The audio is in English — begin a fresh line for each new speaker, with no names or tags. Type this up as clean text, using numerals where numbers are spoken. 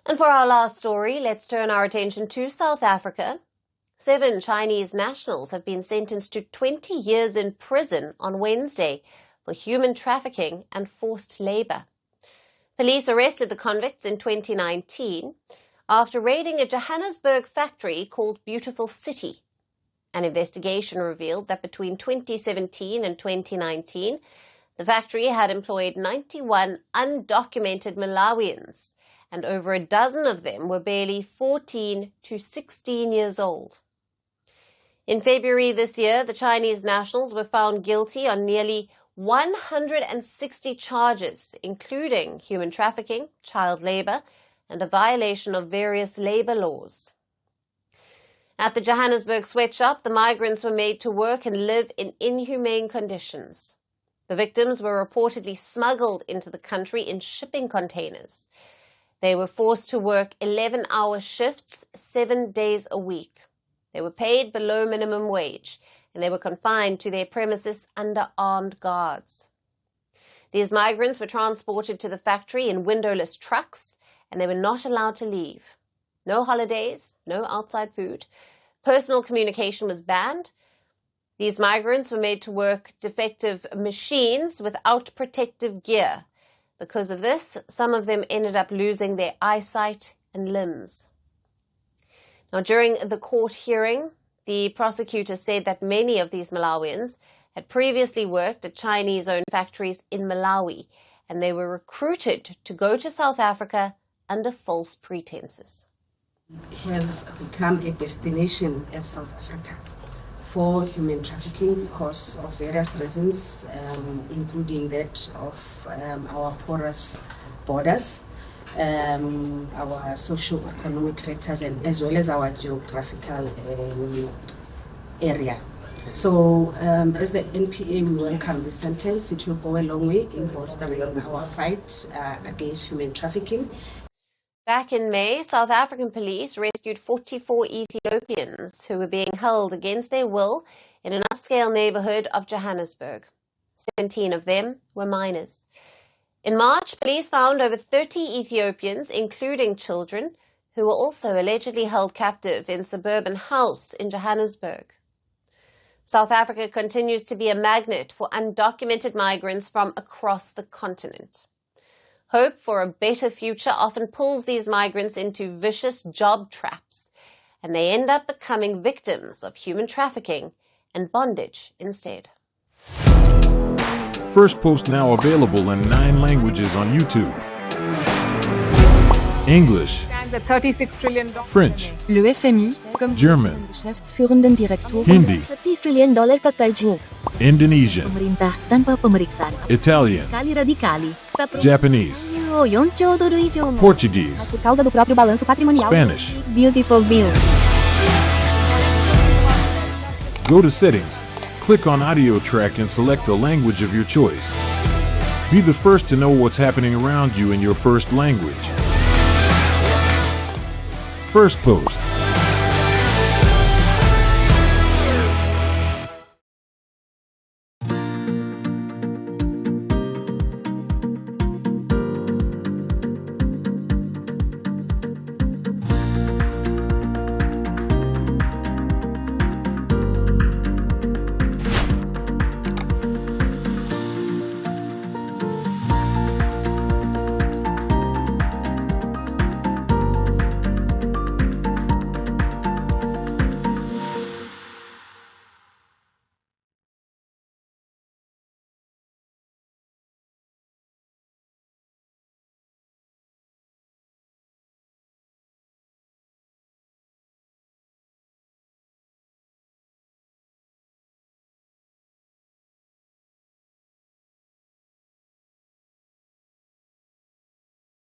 And for our last story, let's turn our attention to South Africa. 7 Chinese nationals have been sentenced to 20 years in prison on Wednesday for human trafficking and forced labor. Police arrested the convicts in 2019 after raiding a Johannesburg factory called Beautiful City. An investigation revealed that between 2017 and 2019, the factory had employed 91 undocumented Malawians, and over a dozen of them were barely 14 to 16 years old. In February this year, the Chinese nationals were found guilty on nearly 160 charges, including human trafficking, child labor, and a violation of various labor laws. At the Johannesburg sweatshop, the migrants were made to work and live in inhumane conditions. The victims were reportedly smuggled into the country in shipping containers. They were forced to work 11-hour shifts, 7 days a week. They were paid below minimum wage, and they were confined to their premises under armed guards. These migrants were transported to the factory in windowless trucks, and they were not allowed to leave. No holidays, no outside food. Personal communication was banned. These migrants were made to work defective machines without protective gear. Because of this, some of them ended up losing their eyesight and limbs. Now, during the court hearing, the prosecutor said that many of these Malawians had previously worked at Chinese-owned factories in Malawi, and they were recruited to go to South Africa under false pretenses.
Have become a destination as South Africa for human trafficking because of various reasons, including that of our porous borders, our socio-economic factors, and as well as our geographical area. So as the NPA, we welcome the sentence. It will go a long way in bolstering our fight against human trafficking.
Back in May, South African police rescued 44 Ethiopians who were being held against their will in an upscale neighborhood of Johannesburg. 17 of them were minors. In March, police found over 30 Ethiopians, including children, who were also allegedly held captive in a suburban house in Johannesburg. South Africa continues to be a magnet for undocumented migrants from across the continent. Hope for a better future often pulls these migrants into vicious job traps, and they end up becoming victims of human trafficking and bondage instead.
Firstpost now available in 9 languages on YouTube. English,
Stands at $36 trillion.
French,
Le FMI, comme
German,
Geschäftsführenden Direktor,
Hindi,
$30 trillion ka karj mo.
Indonesian,
Pemerintah tanpa pemeriksaan.
Italian,
Sekali radikali.
Japanese,
$4 trilhões mo.
Portuguese,
Por causa do próprio balanço patrimonial.
Spanish.
Beautiful bill.
Go to Settings, click on Audio Track and select a language of your choice. Be the first to know what's happening around you in your first language. Firstpost.